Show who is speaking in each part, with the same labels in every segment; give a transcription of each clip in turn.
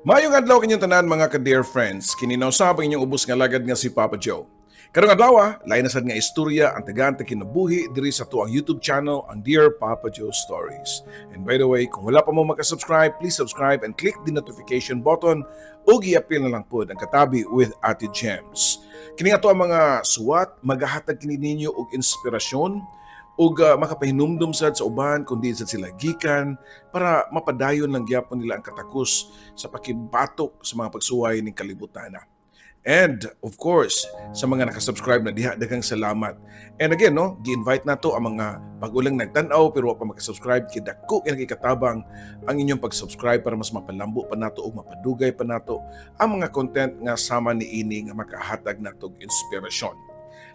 Speaker 1: Maayong adlaw kanyang tanan mga ka-dear friends. Kininaw sa inyong ubos nga lagad nga si Papa Joe. Karong adlaw, lain na sad nga istorya ang tagaan ta kinabuhi diri sa tuang YouTube channel, ang Dear Papa Joe Stories. And by the way, kung wala pa mo maka-subscribe, please subscribe and click the notification button ug i-appeal na lang pod ang katabi with Ate Gems. Kini nga to ang mga suwat magahatag kini ninyo og inspirasyon ug makapahinumdum sad sa uban kundi sad sila gikan para mapadayon lang gyapon nila ang katakos sa pakibatok sa mga pagsuway ning kalibutan. And of course, sa mga nakasubscribe na diha, daghang salamat. And again, no, gi-invite nato ang mga bagulang nagtan-aw pero wa pa makasubscribe kay dako kay katabang ang inyong pag-subscribe para mas mapalambo pa nato ug mapadugay pa nato ang mga content nga sama niini nga makahatag nato og inspirasyon.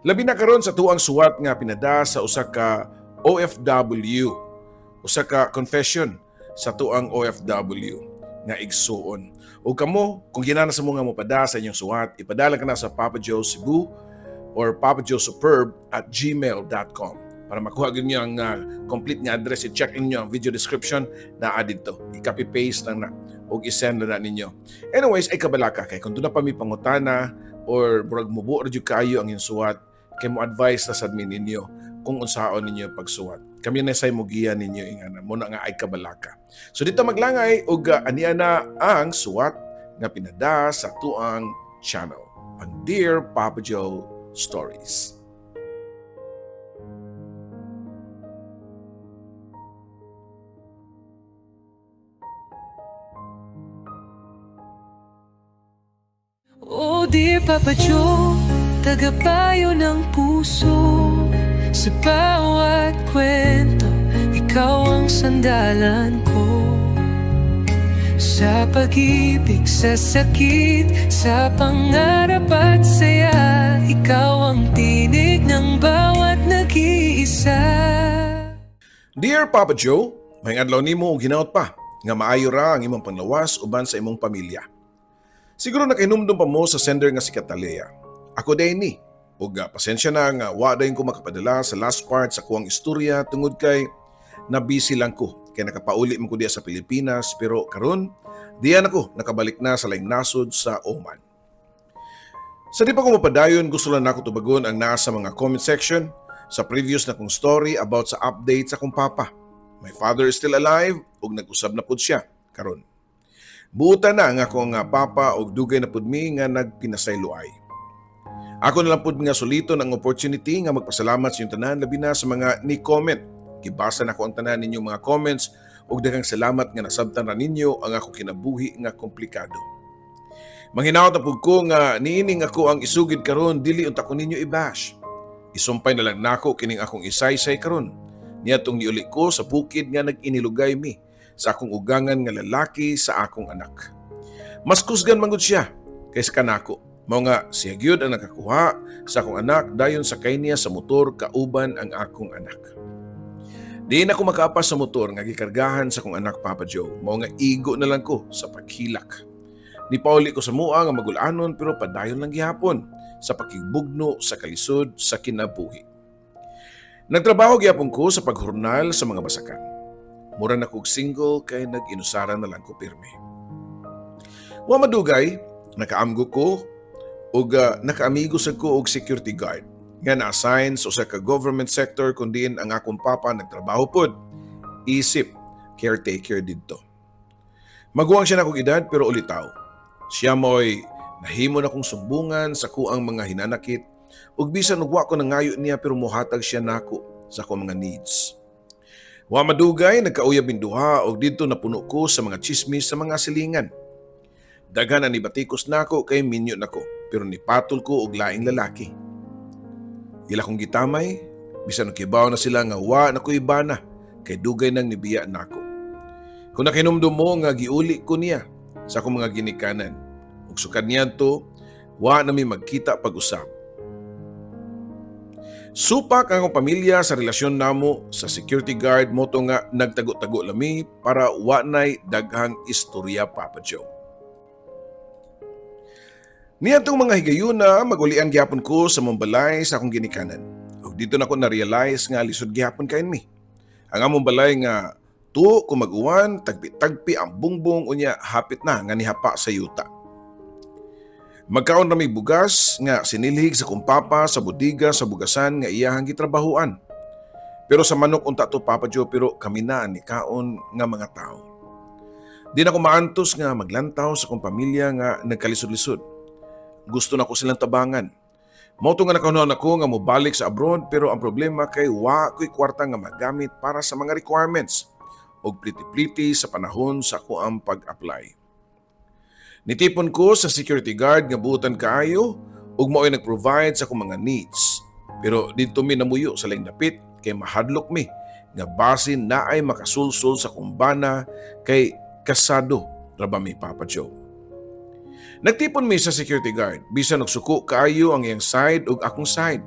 Speaker 1: Labi na karon sa tuang suwat nga pinada sa usa ka OFW, usa ka confession sa tuang OFW nga igsuon. O kamo, kung ginana sa mga mopada sa inyong suwat, ipadala ka na sa Papa Joe Cebu or papajoesuperb@gmail.com para makuha gyud niyo ang complete nga address. I-check niyo ang video description na dito. I-copy-paste lang na o i-send na ninyo. Anyways, ay kabalaka kay kung doon na pa may pangutana or murag mubuo ra jud kayo ang inyong suwat, kay mo advice na sa admin ninyo kung unsaon ninyo pagsuwat. Kami na say mugian ninyo ingana mo na nga ay kabalaka. So dito maglangay og aniya na ang suwat nga pinada sa tuang channel, ang Dear Papa Joe Stories.
Speaker 2: Oh dear Papa Joe, tagapayo ng puso. Sa bawat kwento, ikaw ang sandalan ko. Sa pag-ibig, sa sakit, sa pangarap at saya, ikaw ang tinig ng bawat nag-iisa.
Speaker 1: Dear Papa Joe, may adlaw nimo og hinaut pa nga maayo ra ang imong panglawas uban sa imong pamilya. Siguro nakahinumdum pa mo sa sender nga si Catalea. Ako day ni. Ug pasensya na nga wa dayon ko makapadala sa last part sa kuwang istorya tungod kay na busy lang ko. Kaya nakapauli man ko diya sa Pilipinas pero karon diyan ako nakabalik na sa laing nasod sa Oman. Sa di pa ko mapadayon, gusto lang ako tubagon ang nasa mga comment section sa previous na kong story about sa update sa kong papa. My father is still alive ug nag-usab na pud siya karon. Buutan na ang akong papa og dugay na pud mi nga nagpinasayloay. Ako na lang po nga suliton ang opportunity nga magpasalamat sa inyong tanan labi na sa mga ni-comment. Gibasa na ko ang tanan ninyong mga comments ug daghang salamat nga nasabtan ra ninyo ang ako kinabuhi nga komplikado. Manghinaot na pud ko nga niining ako ang isugid karon dili unta ko ninyo i-bash. Isumpay na lang nako kining akong isaysay karon. Niadtong niuli ko sa bukid nga nag-inilugay mi sa akong ugangan nga lalaki sa akong anak. Mas kusgan man gud siya kaysa kanako. Mao nga siya gyud ang nakakuha sa akong anak dayon sakay niya sa motor kauban ang akong anak. Di na ako makaapas sa motor nga gikargahan sa akong anak Papa Joe. Mao nga igo na lang ko sa paghilak. Nipauli ko sa mua nga magulanon pero padayon lang gihapon sa pakigbugno sa kalisod sa kinabuhi. Nagtrabaho gyapon ko sa paghurnal sa mga basakan. Mura na kog single kay nag-inusaran na lang ko pirmi. Wa madugay, nakaamgo ko ug nakaamigo sad ko og security guard nga na-assign sa usa ka government sector kundi ang akong papa nagtrabaho pod isip caretaker didto. Maguwang siya na kong edad pero ulitaw. Siya mo'y nahimo na kong sumbungan sa kuang mga hinanakit ug bisan ug wa ko nangayo niya pero mohatag siya nako sa akong mga needs. Wa madugay nagkauyab duha og didto napuno ko sa mga chismis sa mga silingan. Daghan ang nibatikos nako kay minyo nako pero nipatol ko og laing lalaki. Ila kong gitamay, bisan kibaw na sila nga wa na ko ibana kay dugay nang nibiya nako. Kung nakinumdum mo nga giuli ko niya sa akong mga ginikanan, ug sukad niadto wa na mi magkita pag-usap. Supak ang akong pamilya sa relasyon namo sa security guard mo to nga nagtago-tago lami para wa nay daghang istorya Papa Joe. Niadtong mga higayuna, magulian gyapon ko sa mambalay sa akong ginikanan. Ug dito na ko na-realize nga lisod gyapon kain mi. Ang among balay nga Tu kung mag-uwan, tagpi-tagpi ang bungbong unya hapit na nga nihapa sa yuta. Magkaon na may bugas nga sinilhig sa kumpapa sa budiga sa bugasan nga iyahang gitrabahuan. Pero sa manok unta to Papa Joe, pero kami na ni kaon nga mga tao. Di na ko maantos nga maglantaw sa kong pamilya nga nagkalisod-lisod. Gusto na ko silang tabangan. Mauto nga nakaunaon ako nga mobalik sa abroad, pero ang problema kay wa ko'y kwarta nga magamit para sa mga requirements o pliti-pliti sa panahon sa ako ang pag-apply. Nitipon ko sa security guard nga buutan kaayo ug mao'y nag-provide sa akong mga needs. Pero dito mi namuyo sa laing dapit kay mahadlok mi nga basin na ay makasulsol sa kumbana kay kasado raba mi Papa Joe. Nagtipon mi sa security guard bisan nagsuko kaayo ang iyang side ug akong side.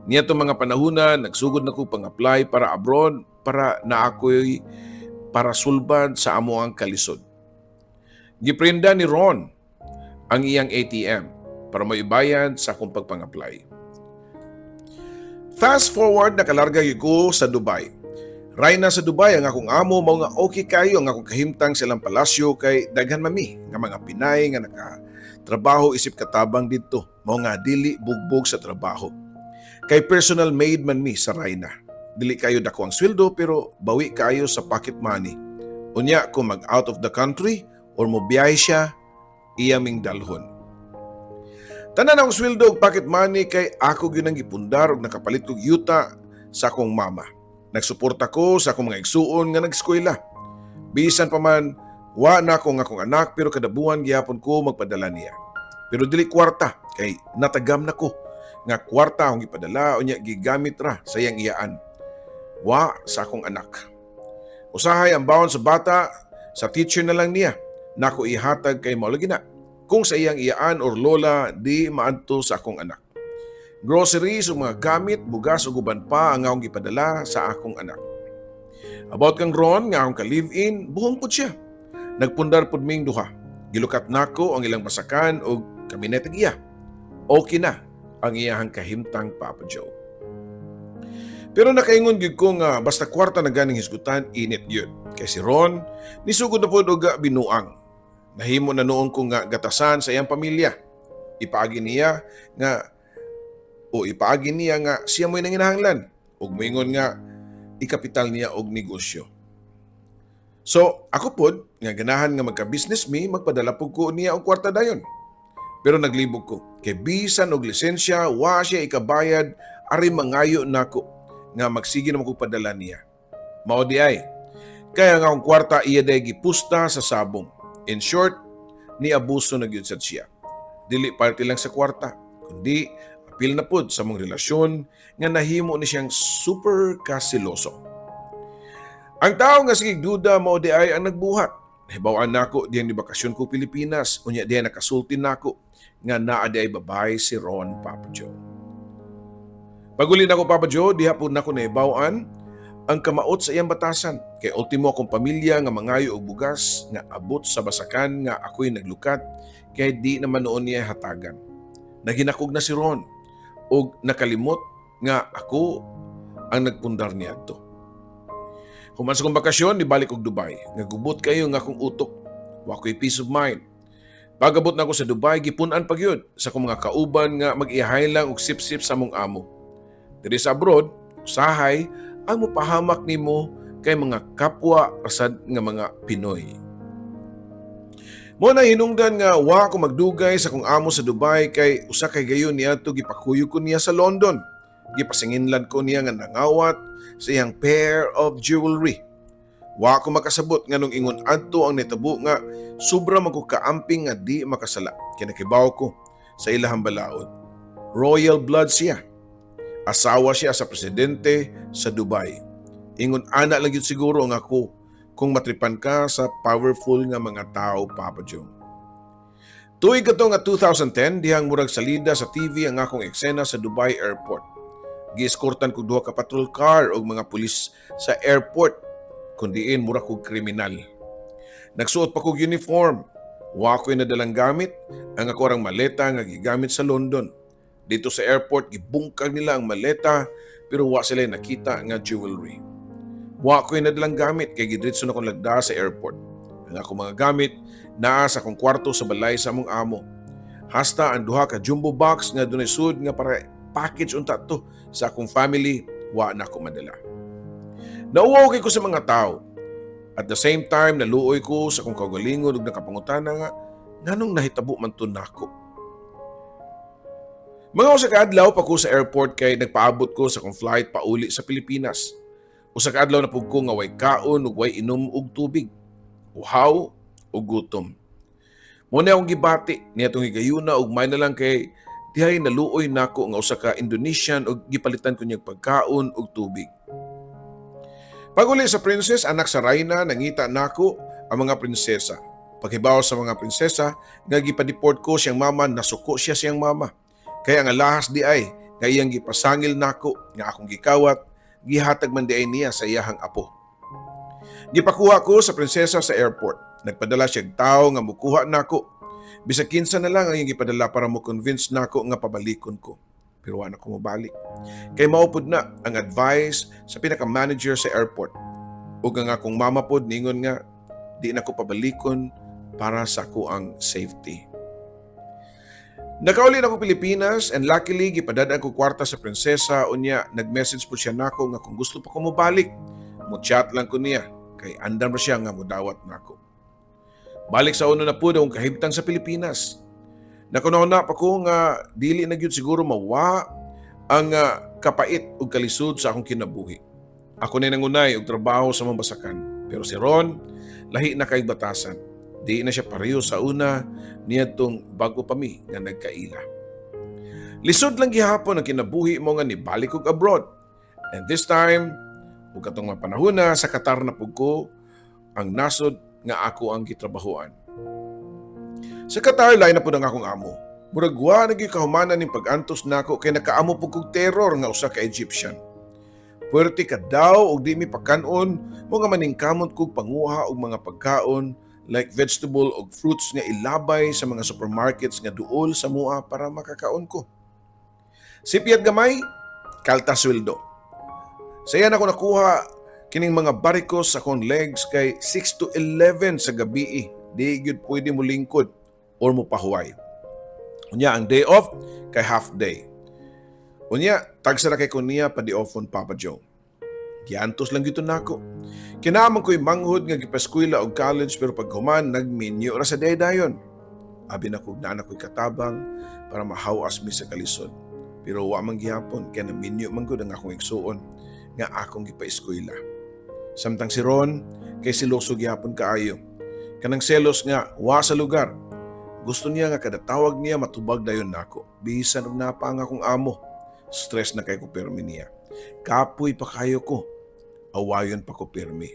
Speaker 1: Niya mga panahuna nagsugod na ko pang-apply para abroad para na ako'y para sulbad sa amo ang kalisod. Giprinda ni Ron ang iyang ATM para maibayad sa akong pagpang-apply. Fast forward, nakalarga ko sa Dubai. Ray na sa Dubai ang akong amo, mao nga okay kayo ang akong kahimtang silang palasyo kay daghan mami nga mga Pinay nga nakatrabaho isip katabang dito, mao nga dili bugbog sa trabaho. Kay personal maid man mi sa Rayna. Dili kayo dako ang sweldo pero bawi kayo sa pocket money. Unya kung mag out of the country or mo biyahe siya, iyaming dalhon. Tanan ang sweldo ug pocket money kay ako gyud ang gipundar ug nakapalit og yuta sa akong mama. Nagsuporta ko sa akong mga igsuon nga nag-eskwela. Bisan pa man wa na ako nga akong anak pero kada buwan gihapon ko magpadala niya. Pero dili kwarta kay natagam na ko nga kwarta akong ipadala unya gigamit ra sa iyang iyaan. Wa sa akong anak. Usahay ang bawon sa bata sa teacher na lang niya. Nako ihatag kay mao lagi na. Kung sa iyang iyaan or lola, di maadto sa akong anak. Groceries o mga gamit, bugas o guban pa ang akong ipadala sa akong anak. About kang Ron, nga akong ka-live-in, buhong po siya. Nagpundar pud ming duha. Gilukat nako ang ilang basakan o kaminetag iya. Okay na ang iyahang kahimtang Papa Joe. Pero nakaingon gyud ko nga basta kwarta na ganing hisgutan, init yun. Kay si Ron, nisugod na po og binuang. Nahimo na noon ko nga gatasan sa iyang pamilya. Ipaagi niya nga siya mo'y nanginahanglan. Ug moingon nga ikapital niya og negosyo. So ako pod nga ganahan nga magka-business mi, magpadala pug ko niya og kwarta dayon. Pero naglibog ko kay bisan og lisensya wa siya ikabayad ari mangayo nako nga magsige na magpadala niya. Mao di ay. Kaya nga ang kwarta iya day gipusta sa sabong. In short, ni abuso na gyud sad siya. Dili parte lang sa kwarta, kundi apil na pud sa mong relasyon nga nahimo ni siyang super kasiloso. Ang tao nga sige duda mao di ay ang nagbuhat. Nahibaw-an nako diyan di bakasyon ko Pilipinas, unya diyan nakasulti nako nga naa di ay babae si Ron Papa Joe. Paguli nako Papa Joe, diha pud nako nahibaw-an ang kamaot sa iyang batasan. Kay ultimo akong pamilya nga mangayo og bugas nga abot sa basakan nga ako'y naglukat kay di naman noon niya hatagan. Naginakog na si Ron og nakalimot nga ako ang nagpundar niya to. Human sa kong bakasyon, nibalik og Dubai. Nagubot kayo nga akong utok. Wa ko'y peace of mind. Pagabot na ako sa Dubai, gipunan pagyud sa akong mga kauban nga mag-ihay lang og sip-sip sa mong amo. Diri sa abroad, usahay, ang mupahamak nimo kay mga kapwa rasad nga mga Pinoy. Mo na hinungdan nga wa ko magdugay sa kong amo sa Dubai kay usa kay gayon niya to gipakuyo ko niya sa London. Gipasinginlan ko niya nga nangawat sa iyang pair of jewelry. Wa ko makasabot nga nung ingon adto ang netabo nga sobra man ko kaamping nga di makasala. Kinakibaw ko sa ilahang balaod. Royal blood siya. Asawa siya sa presidente sa Dubai. Ingon ana lang yun siguro ang ako kung matripan ka sa powerful nga mga tao, Papa Joe. Tuig kato nga 2010, dihang murag salida sa TV ang akong eksena sa Dubai Airport. Gieskortan ko duha ka patrol car o mga pulis sa airport, kundiin murag kog kriminal. Nagsuot pa kog uniform. Wa ko'y nadalang gamit, ang ako rang maleta nga gigamit sa London. Dito sa airport, gibungkag nila ang maleta pero wa sila nakita nga jewelry. Wa ko'y nadalang gamit kay gidritso na kong lagda sa airport. Ang akong mga gamit naa sa akong kwarto sa balay sa among amo. Hasta ang duha ka jumbo box nga dunay sud nga para package unta to sa akong family, wa na ako madala. Nauwaw kay ko sa mga tao. At the same time, naluoy ko sa akong kaugalingon ug nakapangutana nga nganong nahitabo man to nako. Mga usa ka adlaw pa ko sa airport kay nagpaabot ko sa akong flight pauli sa Pilipinas. Usa ka adlaw na pud ko nga way kaon ug way inom og tubig. Uhaw ug gutom. Mo na akong gibati niadtong higayuna ug may na lang kay dihay naluoy nako nga usa ka Indonesian ug gipalitan ko niyang pagkaon ug tubig. Pag-uli sa princess, anak sa Rayna, nangita nako ang mga prinsesa. Paghibaw sa mga prinsesa, nga gipadeport ko siyang mama, nasuko siya siyang mama. Kaya ang alahas di ay, nga iyang gipasangil nako, nga akong gikawat, gihatag man di ay niya sa iyahang apo. Gipakuha ko sa prinsesa sa airport. Nagpadala siyang tao nga mukuha nako. Bisag kinsa na lang ang iyang gipadala para mo convince nako nga pabalikon ko. Pero wala ko mabalik. Kay maupod na ang advice sa pinaka-manager sa airport. Ug ang akong mama pod ningon nga di na ko pabalikon para sa ko ang safety. Nakauli na ko Pilipinas and luckily gipadadaan ko kwarta sa prinsesa unya nag-message po siya nako nga kung gusto pa ko mobalik. Mo-chat lang ko niya kay andam ra siya nga modawat nako. Balik sa una na po akong kahimtang sa Pilipinas. Nakunauna pa ko nga dili na gyud siguro mawa ang kapait ug kalisod sa akong kinabuhi. Ako na nangunay og trabaho sa mambasakan. Pero si Ron, lahi na kay batasan. Di na siya pareho sa una niadtong bago pa mi nga nagkaila. Lisod lang gihapon ang kinabuhi mo nga nibalik og abroad. And this time, ug katong mapanahona sa Qatar na pud ko ang nasod nga ako ang gitrabahoan. Sa Qatar lain na pud ang akong amo. Murag wa na gyud kahumanan ning pag-antos nako kay nakaamo pud kog terror nga usa ka Egyptian. Puwerte ka daw og di mi pakanon mo nga maningkamot kog panguha og mga pagkaon like vegetable o fruits nga ilabay sa mga supermarkets nga duol sa mua para makakaon ko. Sipyat gamay, kalta sweldo. Saya na ko nakuha kining mga barikos sa akong legs kay 6 to 11 sa gabi. Di gyud pwede mo lingkod or mo pahuway. Unya ang day off kay half day. Unya tagsa ra kay ko niya pa di offon Papa Joe. Giantos lang gito nako. Kinamang ko'y manghod nga gipaskwela og college pero pag human nagminyo ra sa dayon. Abi na kog nana ko'y katabang para mahawas mi sa kalisod. Pero wa man gihapon kay naminyo man gud ang akong igsuon nga akong gipaeskwela. Samtang si Ron kay siloso gihapon kaayo. Kanang selos nga wa sa lugar. Gusto niya nga kada tawag niya matubag dayon nako. Bisan og napa ang akong amo. Stress na kay ko permi niya. Kapoy pa kayo ko. Awayon pa ko pirmi.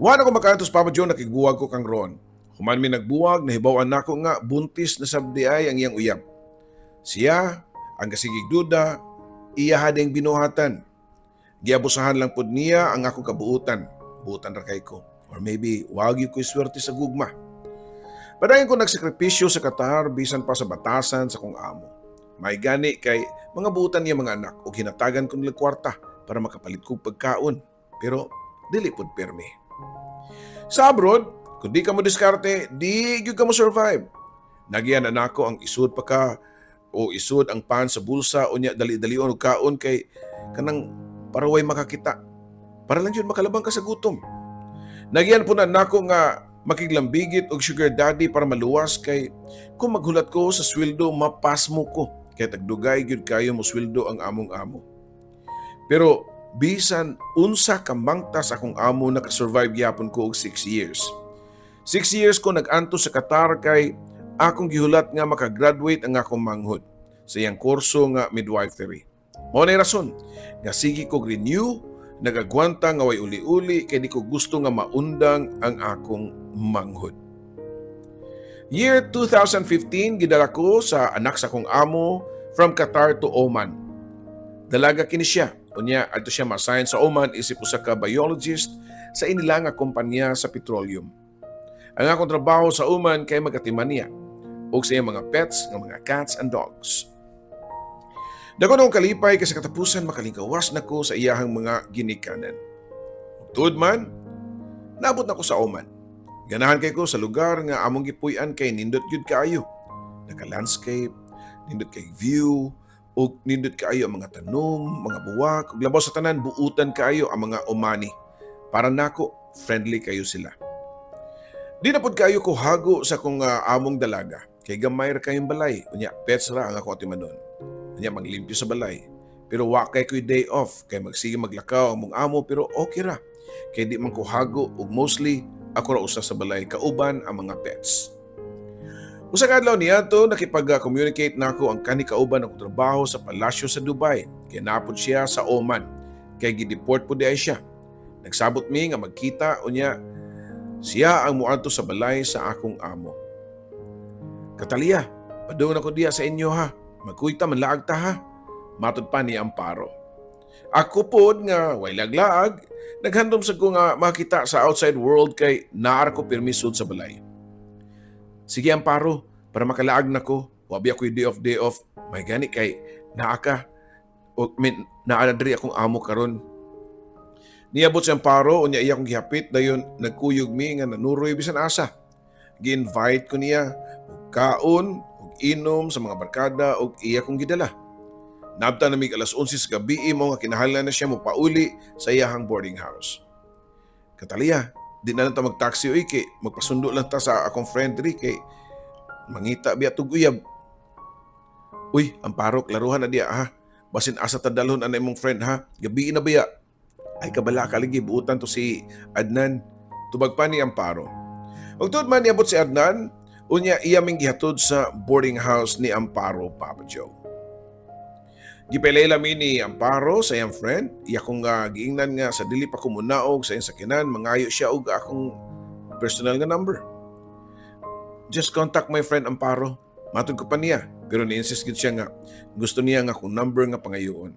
Speaker 1: Wala ko makaantos Papa Joe nakigbuwag ko kang Ron. Human mi nagbuwag, nahibawan nako nga buntis na sabdi ay ang iyang uyab. Siya, ang kasigig duda, iya hading binuhatan. Giabusahan lang pod niya ang akong kabuutan. Buutan ra kay ko. Or maybe wag ko'y swerte sa gugma. Padayon ko nagsakripisyo sa Qatar bisan pa sa batasan sa kong amo. May gani kay mga buutan niya mga anak o hinatagan ko nila kwarta para makapalit kong pagkaon. Pero dili pod permi. Sa abroad, kung di ka mo diskarte, di gyud ka mo survive. Nagyan na nako ang isud pa ka o isud ang pan sa bulsa o niya dali-dalion og kaon kay kanang para way makakita. Para lang yun makalabang ka sa gutom. Nagyan po na nako nga makiglambigit og sugar daddy para maluwas kay kung maghulat ko sa sweldo mapas mo ko kay tagdugay gyud kayo mo sweldo ang among amo. Pero bisan unsa ka mangtas akong amo nakasurvive gyapon ko og 6 years. 6 years ko nag-anto sa Qatar kay akong gihulat nga makagraduate ang akong manghod sa iyang kurso nga midwifery. Mao nay rason nga sige ko renew nagagwanta nga way uli-uli kay di ko gusto nga maundang ang akong manghod. Year 2015 gidala ko sa anak sa kong amo from Qatar to Oman. Dalaga kini siya. Unya adto siya ma-assign sa Oman isip usa ka biologist sa inila nga kompanya sa petroleum. Ang akong trabaho sa Oman kay magatiman niya ug sa iyang mga pets nga mga cats and dogs. Dako na akong kalipay kasi katapusan makalingkawas na ko sa iyahang mga ginikanan. Tuod man, naabot na ko sa Oman. Ganahan kay ko sa lugar nga among gipuy-an kay nindot gyud kaayo. Naka-landscape, nindot kay view, ug nindot kaayo ang mga tanom, mga buwak, ug labaw sa tanan buutan kaayo ang mga Omani. Para nako, friendly kayo sila. Di na pod kaayo ko hago sa kung among dalaga. Kay gamay ra kayong balay. Unya, pets ra ang ako timanon. Unya, maglimpyo sa balay. Pero wa kay ko'y day off. Kay magsige maglakaw ang mong amo pero okay ra. Kay di man ko hago ug mostly ako ra usa sa balay kauban ang mga pets. Usa ka adlaw niadto nakipag-communicate nako ang kani kauban akong trabaho sa palasyo sa Dubai. Kay naapod siya sa Oman. Kay gideport po di ay siya. Nagsabot mi nga magkita unya siya ang muadto sa balay sa akong amo. Katalia, padung ako diya sa inyo ha. Magkuita man laag ta ha. Matod pa ni Amparo. Ako pod nga way laglaag, naghandom sa ko nga makita sa outside world kay naar ko permisod sa balay. Sige Amparo, para makalaag na ko, wabi ako day off, may gani kay naa ka, naadadri akong amo karon. Niabot si Amparo, unya iya kong gihapit, dayon nagkuyog mi nga nanuroy bisan asa. Gi-invite ko niya, ug kaon, ug inom sa mga barkada, ug iya kong gidala. Nabta na mig alas 11 sa gabi mo nga kinahanglan na siya mo pauli sa iyahang boarding house. Katalia, di na lang ta mag-taxi uy kay magpasundo lang ta sa akong friend diri kay mangita biya tug uyab. Uy, Amparo, klaruhan na diya ha. Basin asa ta dalhon anay mong friend ha. Gabi na biya. Ay kabala ka lagi buutan to si Adnan. Tubag pa ni Amparo. Ug tuod man niabot si Adnan, unya iya ming gihatod sa boarding house ni Amparo, Papa Joe. Gipelay lami ni Amparo sa iyang friend. Iya kong giingnan nga sa dili pa ko munaog sa iyang sakinan, mangayo siya og akong personal nga number. Just contact my friend Amparo. Matod ko pa niya. Pero ni-insist gid siya nga gusto niya nga akong number nga pangayoon.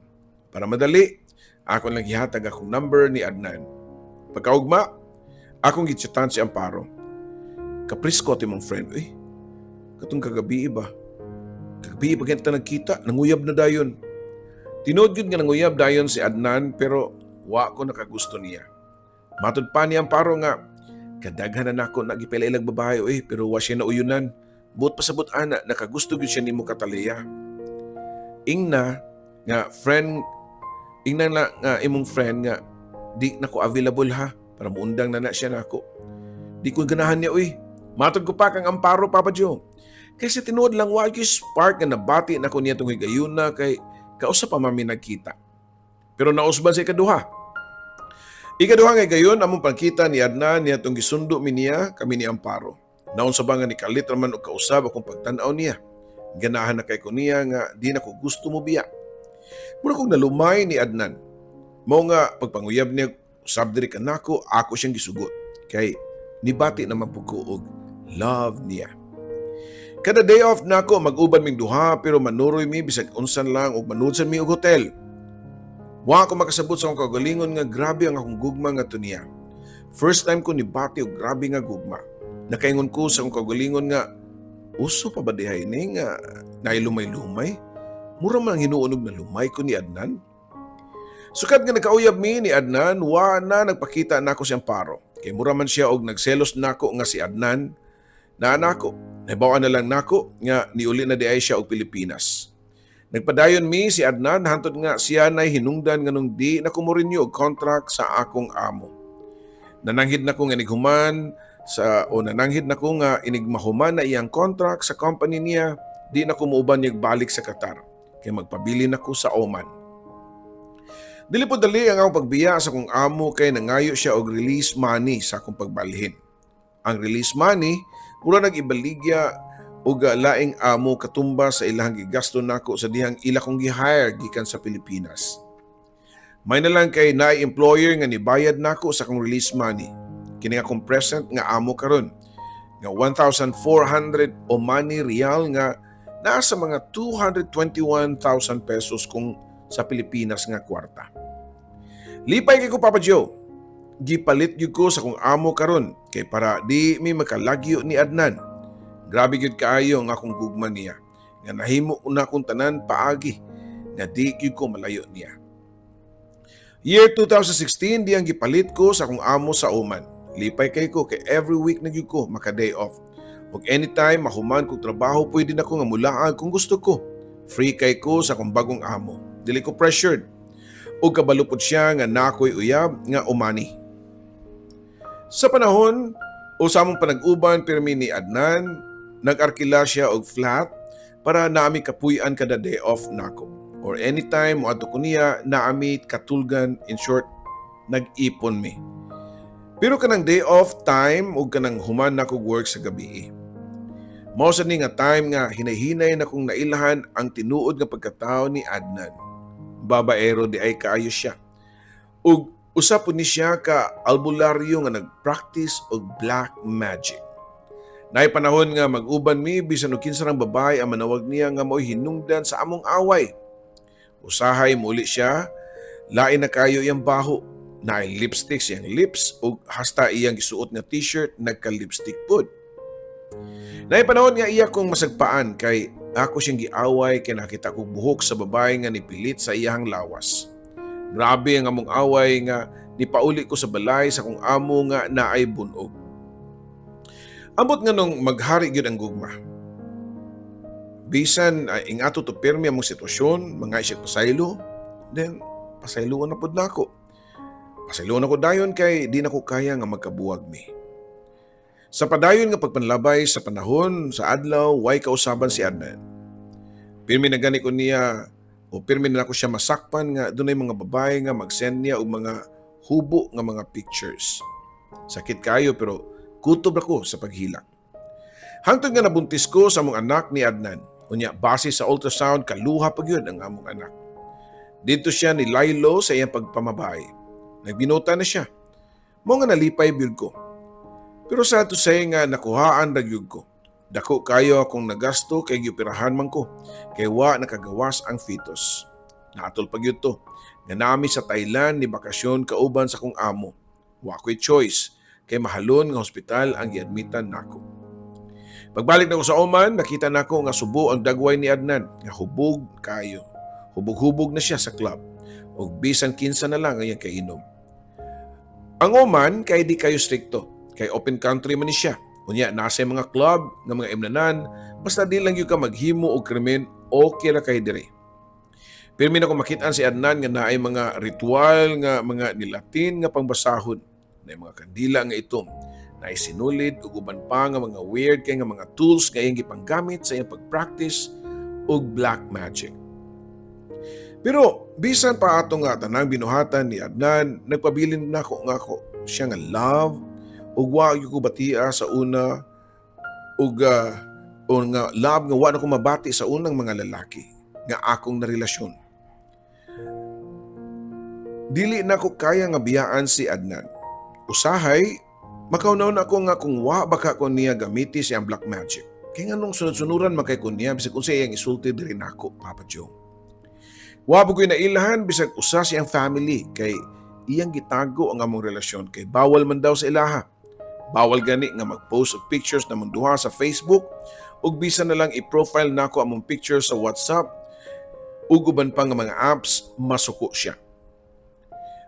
Speaker 1: Para madali, ako lang gihatag akong number ni Adnan. Pagkaugma, akong gitsatan si Amparo. Kaprisko ti mong friend. Katong kagabi ba? Kagabi ba kita nagkita? Nanguyab na dayon. Tinood yun nga nanguyab dayon si Adnan pero wa ko nakagusto niya. Matod pa ni Amparo nga, kadaghan na nako nagipilailag babae pero wa siya nauyunan. Buot pasabot ana, nakagusto gyud siya nimo Katalia. Ingna nga friend, ingna na nga imong friend nga di nako available ha para muundang na siya nako. Di ko ganahan niya Matod ko pa kang Amparo, Papa Joe. Kasi tinuod lang wa gyud spark nga nabati nako niya tong higayuna kay kausa pa mami nagkita. Pero nausban sa ikaduha. Ikaduha nga gayon among pagkita ni Adnan niya tong gisundo mi niya kami ni Amparo. Naon sa banga ni kalit raman og kausab akong pagtan-aw niya. Ganahan na kay ko niya nga di na ko gusto mo biya. Mura kong nalumay ni Adnan. Mao nga pagpanguyab niya usab diri kanako ako siyang gisugot. Kay nibati naman po ko og love niya. Kada day off nako mag-uban ming duha pero manuroy mi bisag unsan lang ug manudsan mi og hotel. Wa ako makasabot sa akong kagalingon nga grabe ang akong gugma nga niya. First time ko nibati og grabe nga gugma. Nakaingon ko sa akong kagalingon nga uso pa ba dihay ni nga nailumay-lumay? Mura man ang hinuunog na lumay ko ni Adnan. Sukad nga nakauyab mi ni Adnan, wa na nagpakita nako si Amparo. Kay mura man siya og nagselos nako nga si Adnan na nako. Nahibawan na lang nako nga niuli na di ay siya og Pilipinas. Nagpadayon mi si Adnan hantod nga siya nay hinungdan nganong di na kumurinyo og contract sa akong amo. Nananghid na ko nga inighuman nananghid na ko nga inigmahuman na iyang contract sa company niya, di na ko muuban niya balik sa Qatar. Kay magpabili na ko sa Oman. Dili po dali ang akong pagbiya sa akong amo kay nangayo siya og release money sa akong pagbalhin. Ang release money mura nag-ibaligya og laing amo katumba sa ilang gigasto nako sa dihang ila kong gi-hire gikan sa Pilipinas. May na lang kay naay employer nga nibayad nako sa akong release money. Kini akong present nga amo karon nga 1,400 Omani Rial nga nasa mga 221,000 pesos kung sa Pilipinas nga kwarta. Lipay kay ko Papa Joe. Gipalit gyud ko sa kong amo karon kay para di mi makalagyo ni Adnan. Grabe gyud kaayo ang akong gugma niya. Nga nahimo na akong tanan paagi. nga di gyud ko malayo niya. Year 2016 di ang gipalit ko sa akong amo sa Oman. Lipay kay ko kay every week na gyud ko maka-day off. Ug anytime mahuman kog trabaho pwede na ko nga mulaan kung gusto ko. Free kay ko sa akong bagong amo. Dili ko pressured. Ug kabalo pod siya nga nakoy uyab nga umani. Sa panahon o sa among panag-uban pirmi ni Adnan, nag-arkila siya og flat para naami kapuy-an kada day off nako. Or anytime mo adto ko niya naami katulgan, in short, nag-ipon mi. Pero kanang day off time ug kanang human na kog work sa gabi. Mao sa ni nga time nga hinay-hinay na kong nailahan ang tinuod nga pagkatao ni Adnan. Babaero di ay kaayo siya. Ug usa po ni siya ka albularyo nga nag-practice og black magic. Naay panahon nga mag-uban mi bisan og kinsa rang babae ang manawag niya nga mo'y hinungdan sa among away. Usahay muli siya, lain na kayo iyang baho. Naay lipstick siyang lips ug hasta iyang gisuot nga t-shirt nagka-lipstick pod. Naay panahon nga iya kong masagpaan kay ako siyang giaway kay nakita ko buhok sa babae nga nipilit sa iyang lawas. Grabe ang among away nga nipauli ko sa balay sa kong amo nga naay bunog. Ambot nga nung maghari gyud ang gugma. Bisan ingato to pirmi among sitwasyon, mga isip pasaylo, then pasayloan na pod nako. Pasayloan ako dayon kay di na ko kaya nga magkabuwag mi. Sa padayon nga pagpanlabay sa panahon, sa adlaw, way kausaban si Adnan. Pirmi na gani ko niya, o pirmi na ako siya masakpan nga dunay mga babae nga mag-send niya og mga hubo nga mga pictures. Sakit kayo pero kutob ako sa paghilak. Hangtod nga nabuntis ko sa among anak ni Adnan. Unya, base sa ultrasound, kaluha pa yun ang among anak. Dito siya ni Lilo sa iyang pagpamabay. Nagbinota na siya. Mo nga nalipay byud ko. Pero sa to say nga nakuhaan ragyug ko. Dako kayo akong nagasto kay gioperahan man ko. Kay wa nakagawas ang fetus. Naatol pa gyud to. Nga nami sa Thailand ni bakasyon kauban sa kong amo. Wa ko'y choice. Kay mahalon nga hospital ang giadmitan nako. Pagbalik na ko sa Oman, nakita na ko nga subo ang dagway ni Adnan, nga hubog kayo. Hubog-hubog na siya sa club, ug bisan kinsa na lang ang iyang kainom. Ang Oman, kay di kayo strikto, kay open country man ni siya. Unya, nasa mga club, nga mga imnanan, basta di lang yung ka maghimo o krimen, okay ra kay dire. Pirmi na ko makitaan si Adnan nga naay mga ritual, nga mga nilatin nga pangbasahon, na mga kandila nga itom, na isinulid ug uban pa nga mga weird kay nga mga tools nga iyang gipanggamit sa iyang pagpractice og black magic. Pero bisan pa ato nga tanang binuhatan ni Adnan, nagpabilin na ako nga ako siya nga love ug wa gyud ko batia sa una ug nga love nga wa na ko mabati sa unang mga lalaki nga akong narelasyon. Dili na ko kaya nga biyaan si Adnan. Usahay makaunaw na ako nga kung wa baka ko niya gamiti siyang black magic. Kaya nga nung sunod-sunuran makay ko niya, bisag kung siya iyang isulti rin ako, Papa Joe. Wa ba ko'y nailahan, bisag usa siyang family, kay iyang gitago ang among relasyon, kay bawal man daw sa ilaha. Bawal gani nga mag-post og pictures na mong duha sa Facebook, ug bisan na lang i-profile na ako among pictures sa WhatsApp, ug uban pa nga mga apps, masuko siya.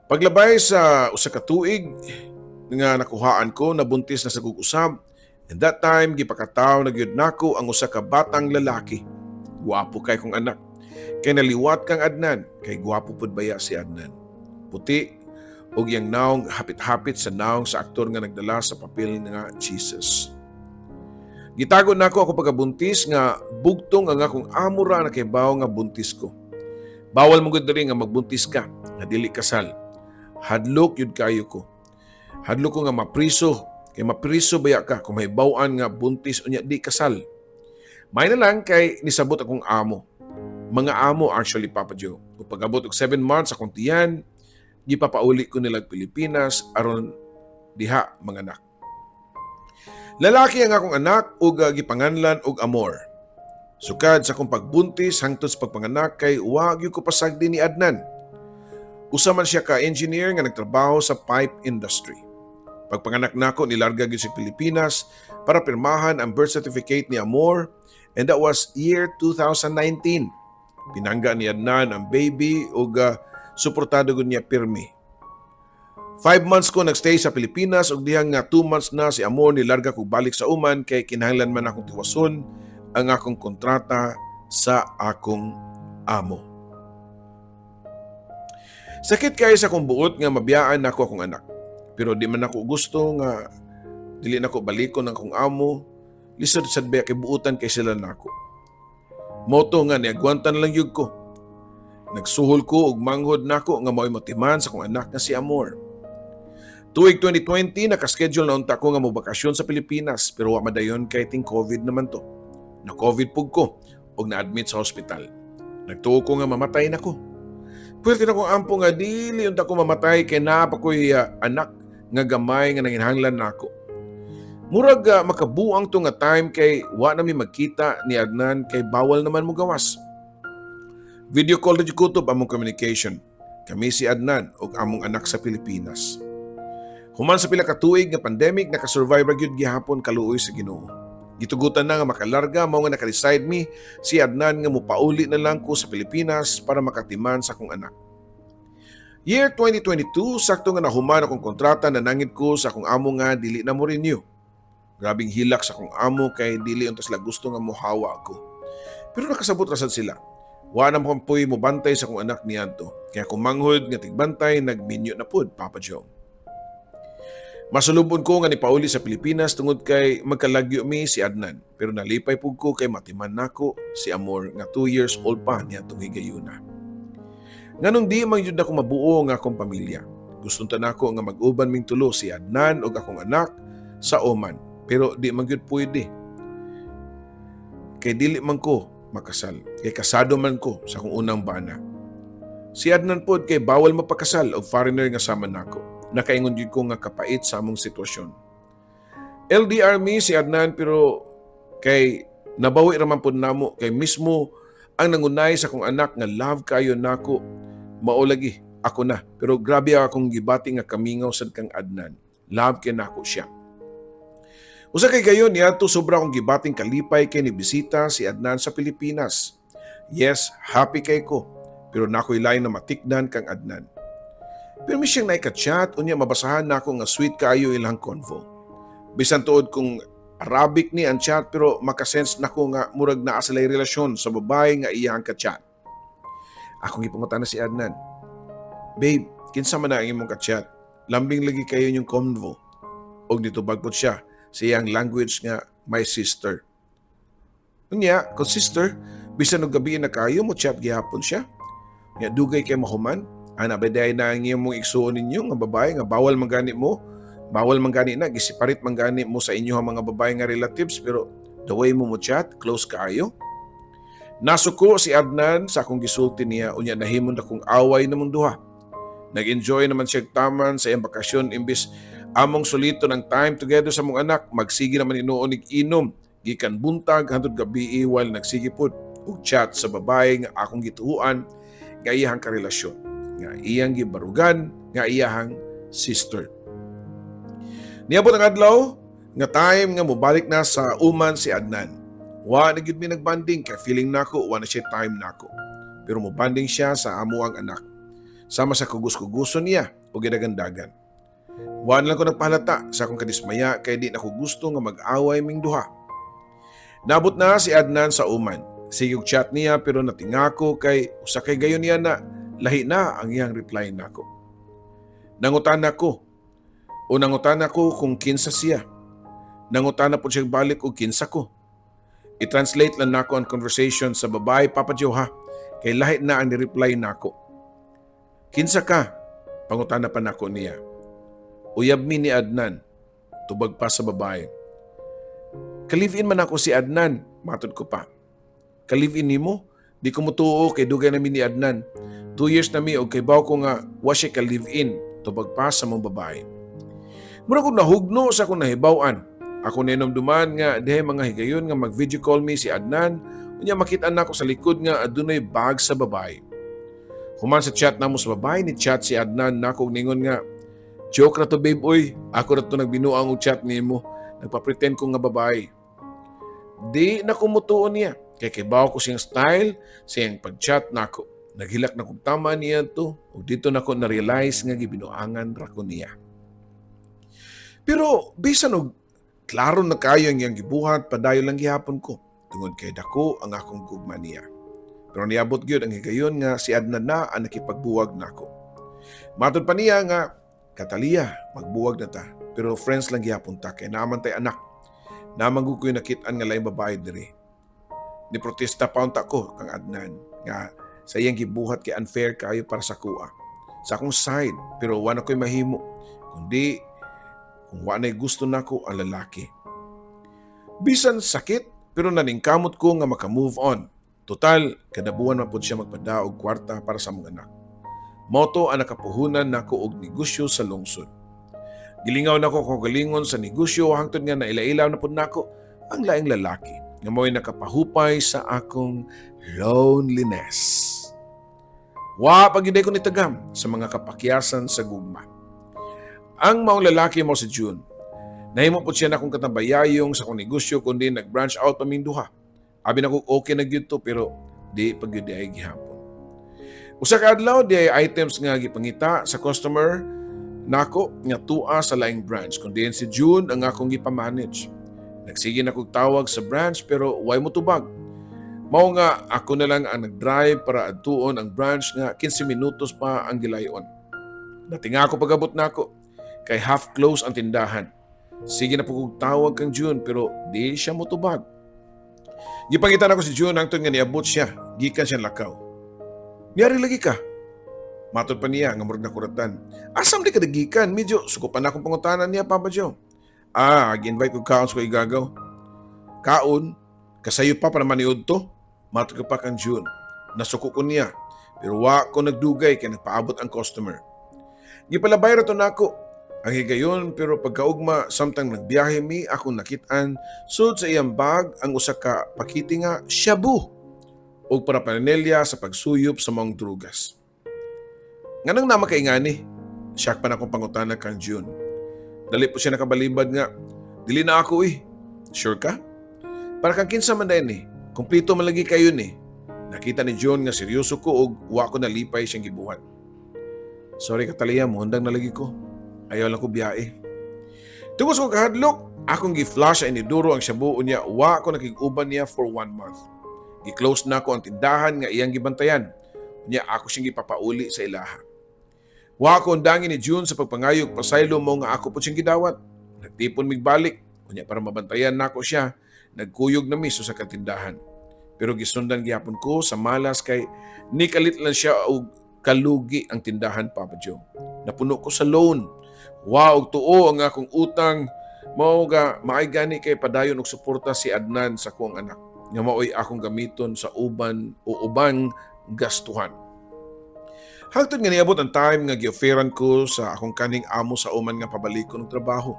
Speaker 1: Paglabay sa usa ka tuig, nga nakuhaan ko nabuntis na sa gugusab. And that time gipakataw na gyud nako ang usa ka batang lalaki. Guwapo kay kong anak. Kay naliwat kang Adnan, kay guwapo pud baya si Adnan. Puti ug yang naong hapit-hapit sa naong sa aktor nga nagdala sa papel nga Jesus. Gitago nako ako pagabuntis nga bugtong ang akong amura na kay bawo nga buntis ko. Bawal mo gud diri nga magbuntis ka nga dili kasal. Hadlok yun kayo ko. Hadlo ko nga mapriso, kay mapriso baya ka kung may bawaan nga buntis unya di kasal. May na lang kay nisabot akong amo. Mga amo actually, Papa Joe. Kung pag-abot og 7 months akong tiyan, gipapauli ko nilang Pilipinas aron diha mga anak. Lalaki ang akong anak ug gipanganlan og Amor. Sukad sa akong pagbuntis hangtod sa pagpanganak kay wa gyud ko pasagdi ni Adnan. Usa man siya ka engineer nga nagtrabaho sa pipe industry. Pagpanganak nako nilarga gyud sa Pilipinas para pirmahan ang birth certificate ni Amor, and that was year 2019. Pinangga ni Adnan ang baby ug suportado gud niya pirmi. 5 months ko nagstay sa Pilipinas ug dihang nga 2 months na si Amor nilarga ko balik sa Oman kay kinahanglan man akong tiwason ang akong kontrata sa akong amo. Sakit kayo sa akong buot nga mabiyaan nako akong anak. Pero di man ako gusto nga dili nako balikon ang akong amo. Lisod sad ba kay buutan kay sila nako. Moto nga niagwantan lang yug ko. Nagsuhol ko og manghod nako nga mao'y motiman sa akong anak nga si Amor. Tuig 2020 nakaschedule na unta ko nga mobakasyon sa Pilipinas pero wa madayon kay ting COVID naman to. Na COVID pug ko ug na-admit sa hospital. Nagtuo ko nga mamatay nako. Pwerte na kong ampo nga dili unta ko mamatay kay naa pa ko'y anak nga gamay nga nanginhanglan nako. Murag makabuang to nga time kay wa na mi magkita ni Adnan kay bawal naman mo gawas. Video call na kutob among communication. Kami si Adnan ug among anak sa Pilipinas. Human sa pila ka tuig nga pandemic, nakasurvive ra gyud gihapon kaluoy sa Ginoo. Gitugutan na nga makalarga, mao nga naka-decide mi si Adnan nga mupauli na lang ko sa Pilipinas para makatiman sa akong anak. Year 2022, sakto nga nahuman akong kontrata na nangit ko sa akong amo nga dili na mo renew. Grabing hilak sa akong amo kay dili unta sila gusto nga mohawa ako. Pero nakasabot rasad sila. Wa na mo kampoy mo bantay sa akong anak niadto. Kaya kung manghod nga tigbantay, nagminyo na pud, Papa Joe. Masulubon ko nga ni pauli sa Pilipinas tungod kay magkalagyo mi si Adnan. Pero nalipay pug ko kay matiman nako si Amor nga 2 years old pa niya itong higayuna. Nganong di man yun ako mabuo nga akong pamilya. Gustong tanako nga mag-uban ming tulo si Adnan o akong anak sa Oman. Pero di man yun pwede. Kay dili man ko makasal. Kay kasado man ko sa akong unang bana. Si Adnan pod kay bawal mapakasal o foreigner nga sama nako. Nakaingon yun ko nga kapait sa among sitwasyon. LDR mi si Adnan pero kay nabawi raman po namo kay mismo ang nangunay sa akong anak nga love kayo nako mao lagi ako na. Pero grabe akong gibati nga kamingaw sad kang Adnan. Love kay nako siya. Usa kay gayon niya to sobra akong gibating kalipay kay ni bisita si Adnan sa Pilipinas. Yes, happy kay ko. Pero nako'y lain na matikdan kang Adnan. Pero may siyang naika-chat, unya mabasahan na ako nga sweet kaayo ilang convo. Bisan tuod kung Arabic ni ang chat pero makasense na ko nga murag naa sila'y relasyon sa babae nga iyang ka-chat. Akong ipangutan na si Adnan. Babe, kinsa man na ang imong ka-chat? Lambing lagi kayo yung convo. Og nitubag po siya sa iyang language nga my sister. Unya, kung sister, bisan og gabi na kayo mo chat gihapon siya. Nga dugay kay mahuman. Beday na ang iyong mong igsuon ninyo nga babae nga bawal manggani mo. Bawal manggani na, gisiparit manggani mo sa inyo ang mga babae nga relatives pero the way mo chat, close kaayo. Nasuko si Adnan sa akong gisulti niya unya nahimon akong away namong duha. Nag-enjoy naman siya taman sa iyang bakasyon imbis among solito ng time together sa mong anak. Magsige naman inuon inom, gikan buntag hangtod gabi while nagsige pod og chat sa babae nga akong gituhuan nga iyang karelasyon. Nga iyang gibarugan, nga iyang sister. Niabot ang adlaw, nga time nga mubalik na sa Oman si Adnan. Wa na gyud mi nagbanding kay feeling nako wa na siya time nako. Pero mubanding siya sa amo ang anak. Sama sa kugus-kuguson niya o gidagandagan. Wa na lang ko nagpahalata sa akong kadismaya kay di na ko gusto nga mag-away ming duha. Nabot na si Adnan sa Oman. Sigog chat niya pero natingako kay usa kay gayon niya na lahi na ang iyang reply nako. Nangutan ako kung kinsa siya. Nangutan na po siya balik o kinsa ko. I-translate lang nako ang conversation sa babae, Papa Joe ha, kay lahi na ang ni-reply nako. Kinsa ka? Pangutan na pa nako niya. Uyab mi ni Adnan, tubag pa sa babae. Ka-live-in man ako si Adnan, matod ko pa. Ka-live-in nimo? Di ko mutuo kay dugay na mi ni Adnan. 2 years na mi og kay baw ko nga wa siya ka live-in tubag pa sa mong babae. Mura ko nahugno sa akong nahibaw-an. Ako ninomduman nga dihay mga higayon nga mag-video call mi si Adnan unya makita na ako sa likod nga adunay bag sa babae. Human sa chat namo sa babae ni chat si Adnan nako ningon nga joke ra to babe oy, ako ra to nagbinuang og chat nimo. Nagpa-pretend ko nga babae. Di na kumutuon niya. Kay kibaw ko siyang style, siyang pag-chat nako. Naghilak na kong tama niya to, o dito na ko na-realize nga gibinuangan ra ko niya. Pero bisan og klaro na kayo ang iyang gibuhat, padayon lang gihapon ko. Tungod kay dako ang akong gugma niya. Pero niabot gyud ang higayon nga si Adnan na ang nakipagbuwag nako. Matod pa niya nga, Katalia, magbuwag na ta. Pero friends lang gihapon ta kay naaman tay anak. Naman ko yung nakitaan nga laing babae diri. Ni protesta pa unta ko kang Adnan nga sa iyang gibuhat kay unfair kayo para sa kuha. Sa akong side, pero wala ko'y mahimo. Kundi kung wanay gusto nako ang lalaki. Bisan sakit, pero naningkamot ko nga maka-move on. Total, kada buwan man pud siya magpadaog kwarta para sa mga anak. Moto ang nakapuhunan nako og negosyo sa lungsod. Gilingaw nako kung galingon sa negosyo hangtod nga nailailaw na pud nako ang laing lalaki nga mo'y nakapahupay sa akong loneliness. Wa pagiday ko nitagam sa mga kapakyasan sa gugma. Ang maong lalaki mo si June. Nahimo po siya na akong katabayayong sa akong negosyo kundi nag-branch out paminduha. Abi na ko okay na gyud to pero di pagyud ay gihapon. Usa ka adlaw di ay items nga gipangita sa customer nako nga tua sa laing branch kundi si June ang akong gipamanage. Nagsige na kog tawag sa branch pero way mo tubag. Mao nga ako na lang ang nag-drive para adtuon ang branch nga 15 minutos pa ang gilayon. Natinga ako pagabot nako kay half close ang tindahan. Sige na po kog tawag kang June pero di siya motubag. Gipangitan ako si June hangtod nga niabot siya, gikan siya lakaw. Niyari lagi ka. Matod pa niya nga murag nakuratan. Asam di ka dagikan, medyo sukupan akong pangutanan niya Papa Joe. Gi-invite ko kaon sa ko igagaw. Kaon, kasayo pa para maniud to. Matod ka pa kang June. Nasuko ko niya, pero wa ko nagdugay kay nagpaabot ang customer. Gipalabay ra to nako. Ang higayon pero pagkaugma samtang nagbiyahe mi akong nakitaan sud sa iyang bag ang usa ka pakiti nga shabu o parapanelya sa pagsuyop sa mga drugas. Nganong nama kay ngani? Siyak pa na akong pangutana kang June. Dali po siya nakabalibad nga, dili na ako Sure ka? Para kang kinsa man dayon Kumplito man lagi kayo Nakita ni June nga seryoso ko og wa ko nalipay siyang gibuhat. Sorry Katalia, muhundang nalagi ko. Ayaw lang ko biyae. Tungos ko kahadlok, akong gi-flash sa iniduro ang shabu niya, wa ko nakig-uban niya for 1 month. Gi-close na ko ang tindahan nga iyang gibantayan. Unya ako siyang gipapauli sa ilaha. Wa ko undangin ni June sa pagpangayog pasaylo mo nga ako po siyang gidawat. Nagtipon migbalik. Unya para mabantayan nako siya, nagkuyog na miso sa katindahan. Pero gisundan gyapon ko sa malas kay nikalit lang siya og kalugi ang tindahan Papa Joe. Napuno ko sa loan. Wow, tuo ang akong utang. Mao ga maay gani kay padayon og suporta si Adnan sa kuang anak. Nga maoy akong gamiton sa ubang gastuhan. Hangtod nga niabot ang time nga gi-offeran ko sa akong kaning amo sa Oman nga pabalik ko ng trabaho.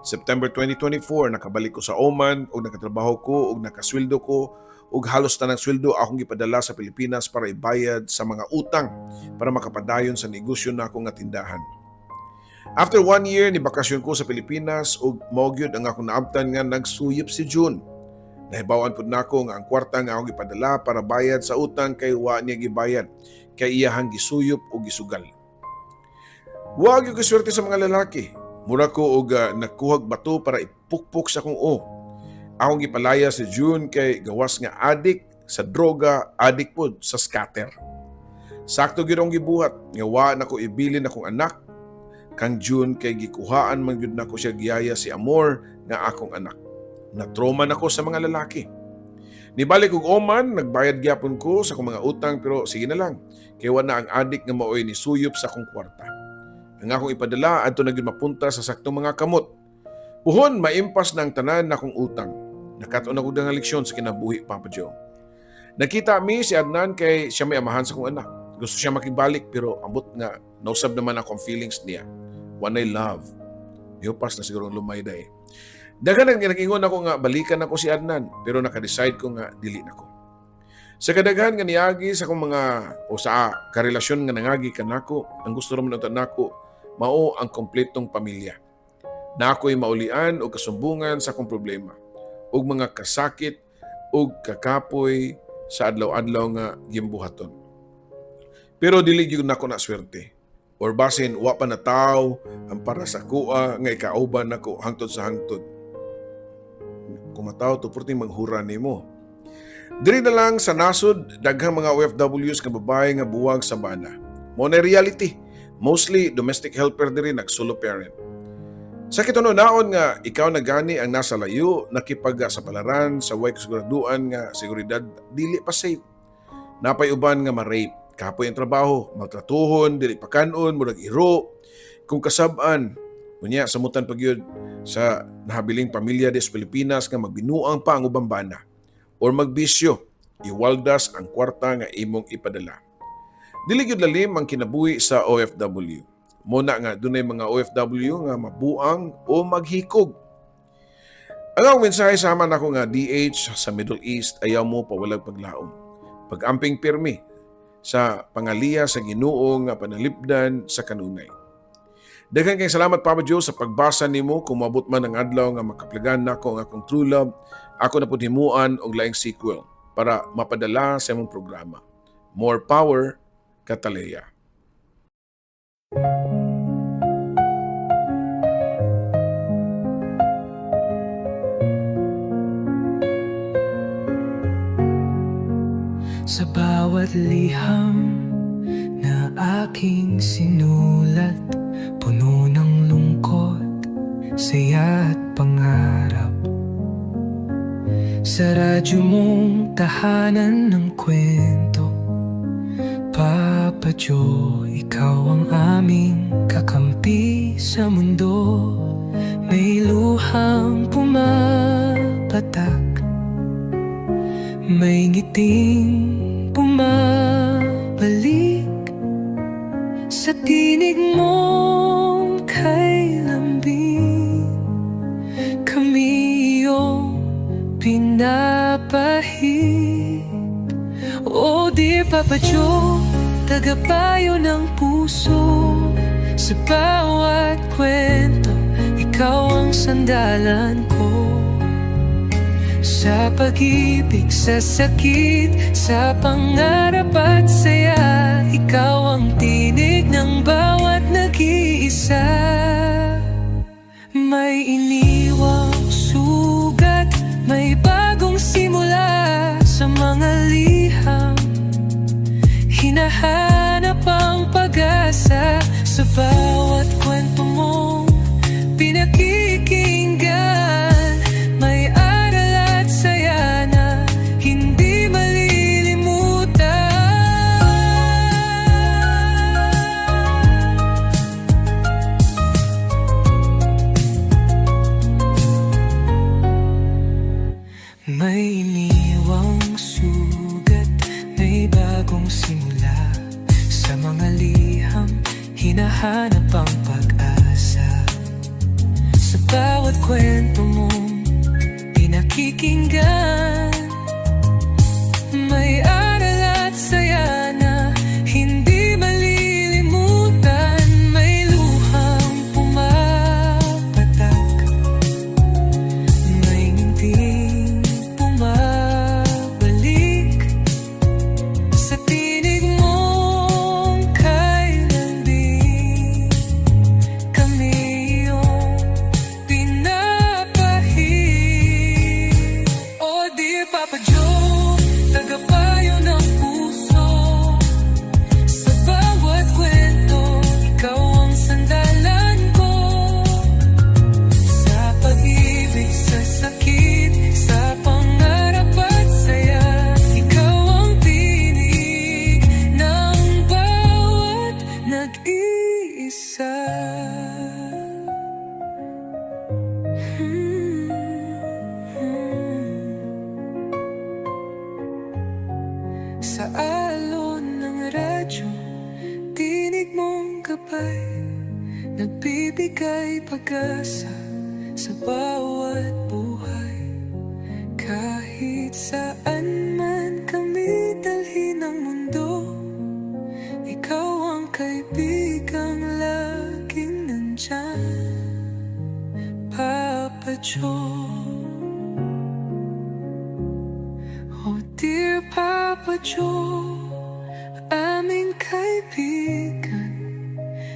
Speaker 1: September 2024 nakabalik ko sa Oman ug nakatrabaho ko ug nakasweldo ko ug halos tanang sweldo akong gipadala sa Pilipinas para ibayad sa mga utang para makapadayon sa negosyo nako nga tindahan. After 1 year ni bakasyon ko sa Pilipinas ug mao gyud ang akong naabtan nga nagsuyop si June. Nahibawan pud nako nga ang kwarta nga akong gipadala para bayad sa utang kay wa niya gibayad kay iyahang gisuyop o gisugal. Wa gyud ko swerte sa mga lalaki. Mura ko og nakuhag bato para ipukpok sa akong Akong gipalaya si June kay gawas nga adik sa droga, adik pod sa scatter. Sakto gyud ang gibuhat nga wa nako ibilin akong anak kang June kay gikuhaan man gyud nako siya giyaya si Amor nga akong anak. Na-trauma nako sa mga lalaki. Nibalik og Oman, nagbayad gyapon ko sa akong mga utang pero sige na lang. Kay wa na ang adik nga maoy ni suyop sa akong kwarta. Ang akong ipadala adto na gyud mapunta sa saktong mga kamot. Puhon maimpas na ang tanan na akong utang. Nakatuon ako ng leksyon sa kinabuhi, Papa Joe. Nakita mi si Adnan kay siya may amahan sa akong anak. Gusto siya makibalik pero ambot nga nausab naman akong feelings niya. Wanay love. Iupas na siguro lumay day. Daghan ang nag-ingon ako nga balikan ako si Adnan pero naka-decide ko nga dili nako. Sa kadaghan nga niagi sa akong mga o sa karelasyon nga nangagi kanako, ang gusto ra man unta nako mao ang kompletong pamilya. Na ako'y maulian o kasumbungan sa akong problema ug mga kasakit ug kakapoy sa adlaw-adlaw nga gimbuhaton. Pero dili gyud nako na swerte. Or basin wa pa na taw ang para sa kuha nga ikauban nako hangtod sa hangtod. Kumataw to purting maghura nimo. Diri na lang sa nasod daghang mga OFWs nga babae nga buwag sa bana. Mo na reality. Mostly domestic helper diri nag-solo parent. Sa kitunaon nga ikaw na gani ang nasa layo nakipag sa palaran sa way kasiguraduan nga seguridad dili pa safe. Napay uban nga ma-rape, kapoy ang trabaho, maltratuhon, dili pa kanon, murag iro. Kung kasab-an, unya samutan pagyud sa nahabiling pamilya des Pilipinas nga magbinuang pa ang ubang bana or magbisyo, iwaldas ang kwarta nga imong ipadala. Dili gyud lalim ang kinabuhi sa OFW. Muna nga dunay mga OFW nga mabuang o maghikog. Ang akong mensahe sa man ako nga DH sa Middle East ayaw mo pawalag paglaom. Pag-amping pirmi sa pangaliya sa Ginoo nga panalipdan sa kanunay. Daghang kay salamat Papa Joe sa pagbasa nimo kung mabot man ang adlaw nga makaplagan nako ang akong true love. Ako na pud himuan og laing sequel para mapadala sa imong programa. More power, Kataleya.
Speaker 2: Sa bawat liham na aking sinulat, puno ng lungkot, saya at pangarap. Sa radyo mong tahanan ng kwento, Papa Joe, ikaw ang aming kakampi sa mundo. May luhang pumapatak, may ngiting bumabalik sa tinig mong kay lambing. Kami iyong pinapahid. Oh dear Papa Joe, tagapayo ng puso. Sa bawat kwento, ikaw ang sandalan ko. Sa pag-ibig, sa sakit, sa pangarap at saya, ikaw ang tinig ng bawat nag-iisa. May iniwang sugat, may bagong simula sa mga liham. Hinahanap ang pag-asa sa bawat kwento mong pinakikinggan. May aral at saya na hindi malilimutan. May iniwang sugat, may bagong simula sa mga liham. Hinahanap ang pag-asa sa bawat kwento mong pinakikinggan. May aral at saya na hindi malilimutan. May luhang pumapatak, may ngiting bumabalik sa tinig mong kay lambing. Kami iyong pinapahid. Oh dear Papa Joe, tagapayo ng puso. Sa bawat kwento, ikaw ang sandalan ko. Sa pag-ibig, sa sakit, sa pangarap at saya, ikaw ang tinig ng bawat nag-iisa. Sa alon ng radyo, tinig mong gabay, nagbibigay pag-asa sa bawat buhay. Kahit saan man kami dalhin ng mundo, ikaw ang kaibigang laging nandyan, Papa Joe. Papa Joe, aming kaibigan.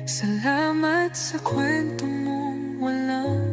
Speaker 2: Salamat sa kwento mong walang